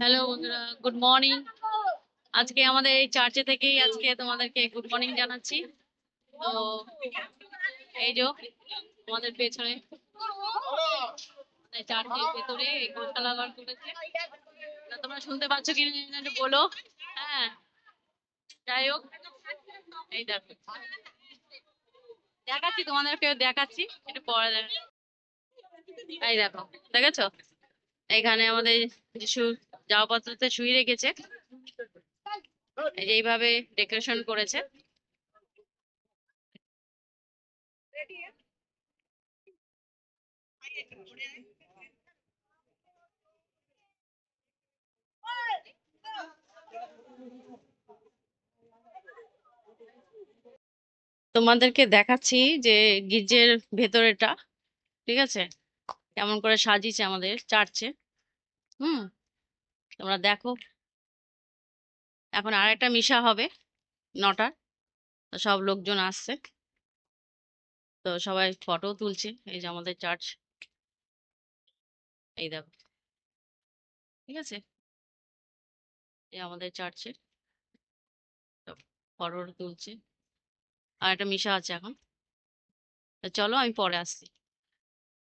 Hello বন্ধুরা, good morning. আজকে আমাদের এই চার্চে থেকেই আজকে তোমাদেরকে গুড মর্নিং জানাচ্ছি। তো এই যে আমাদের পেছনে চার্চের ভেতরে এই গোশালা ঘর করেছে। তা তোমরা শুনতে পাচ্ছ কি না একটু বলো। হ্যাঁ, যাই হোক, এই দেখো দেখাচ্ছি তোমাদেরকে, দেখাচ্ছি একটু পরে এই দেখো, দেখেছো? এখানে আমাদের যিশু যাওয়াপত্রতে শুয়ে রেখেছে, এই যে এইভাবে ডেকোরেশন করেছে। তোমাদেরকে দেখাচ্ছি যে গির্জের ভেতরেটা, ঠিক আছে, কেমন করে সাজিয়েছে আমাদের চার্চে। হুম, তোমরা দেখো। এখন আর একটা মিশা হবে 9টার। তো সব লোকজন আসছে, তো সবাই ফটো তুলছে। এই যে আমাদের চার্চ, এই দেখো, ঠিক আছে, এই আমাদের চার্চে ফটো তুলছে। আর একটা মিশা আছে এখন। তো চলো আমি পরে আসছি।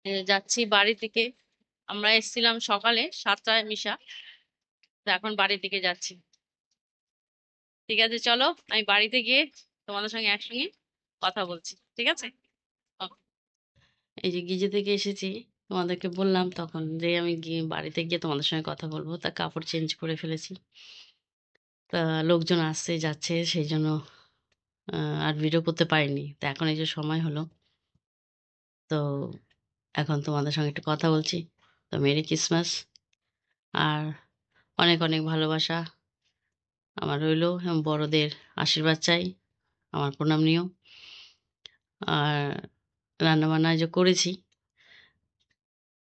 এই যে যাচ্ছি বাড়ির দিকে। আমরা এসেছিলাম সকালে 7টায় মিশা, তো এখন বাড়ির দিকে যাচ্ছি। ঠিক আছে, চলো আমি বাড়িতে গিয়ে তোমাদের সঙ্গে একসঙ্গে কথা বলছি, ঠিক আছে? Okay. এই যে গিজে থেকে এসেছি, তোমাদেরকে বললাম তখন যে আমি গিয়ে বাড়িতে গিয়ে তোমাদের সঙ্গে কথা বলবো। তা কাপড় চেঞ্জ করে ফেলেছি। তা লোকজন আসছে যাচ্ছে, সেই জন্য আর ভিডিও করতে পারিনি। তা এখন এই যে সময় হলো, তো এখন তোমাদের সঙ্গে একটু কথা বলছি। তো মেরি ক্রিসমাস, আর অনেক অনেক ভালোবাসা আমার রইলো, এবং বড়দের আশীর্বাদ চাই, আমার প্রণাম নিও। আর রান্নাবান্না যে করেছি,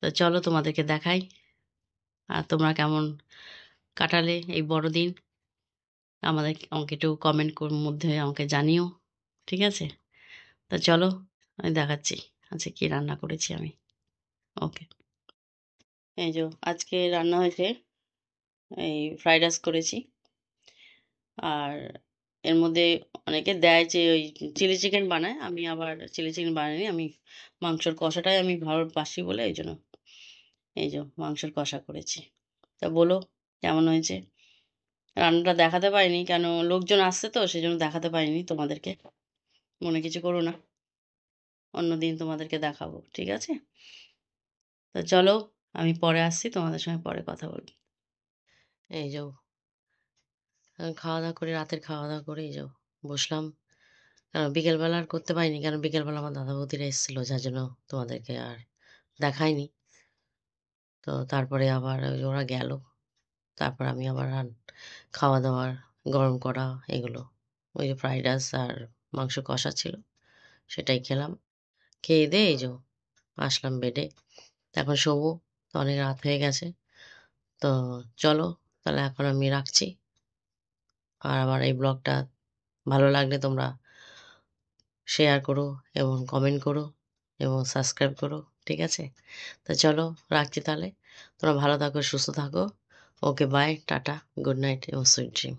তো চলো তোমাদেরকে দেখাই। আর তোমরা কেমন কাটালে এই বড়দিন, আমাকে একটু কমেন্ট মধ্যে আমাকে জানিও, ঠিক আছে? তা চলো আমি দেখাচ্ছি আজকে কি রান্না করেছি আমি। ওকে, এই যে আজকে রান্না হয়েছে, এই ফ্রাইড রাইস করেছি। আর এর মধ্যে অনেকে দেয় যে ওই চিলি চিকেন বানায়, আমি আবার চিলি চিকেন বানাইনি। আমি মাংসর কষাটাই আমি ভালোবাসি বলে এই জন্য এই যে মাংসের কষা করেছি। তা বলো কেমন হয়েছে? রান্নাটা দেখাতে পারিনি, কেন লোকজন আসছে তো সেই জন্য দেখাতে পারিনি তোমাদেরকে। মনে কিছু করো না, অন্যদিন তোমাদেরকে দেখাবো, ঠিক আছে? তো চলো আমি পরে আসছি, তোমাদের সঙ্গে পরে কথা বলবো। এই যাও, খাওয়া দাওয়া করে, রাতের খাওয়া দাওয়া করে এই যাও বসলাম। কারণ বিকেলবেলা আর করতে পারিনি, কারণ বিকেলবেলা আমার দাদা বৌদিরা এসেছিলো, যার জন্য তোমাদেরকে আর দেখাইনি। তো তারপরে আবার ওই ওরা গেল, তারপর আমি আবার খাওয়া দাওয়ার গরম করা এগুলো, ওই যে ফ্রাইড রাইস আর মাংস কষা ছিল, সেটাই খেলাম। খেয়ে দিয়ে এই যে আসলাম বেডে। এখন শোবো, তো অনেক রাত হয়ে গেছে। তো চলো তাহলে এখন আমি রাখছি। আর আমার এই ব্লগটা ভালো লাগলে তোমরা শেয়ার করো এবং কমেন্ট করো এবং সাবস্ক্রাইব করো, ঠিক আছে? তো চলো রাখছি তাহলে। তোমরা ভালো থাকো, সুস্থ থাকো। ওকে, বাই, টাটা, গুড নাইট এবং সুইট ড্রিম।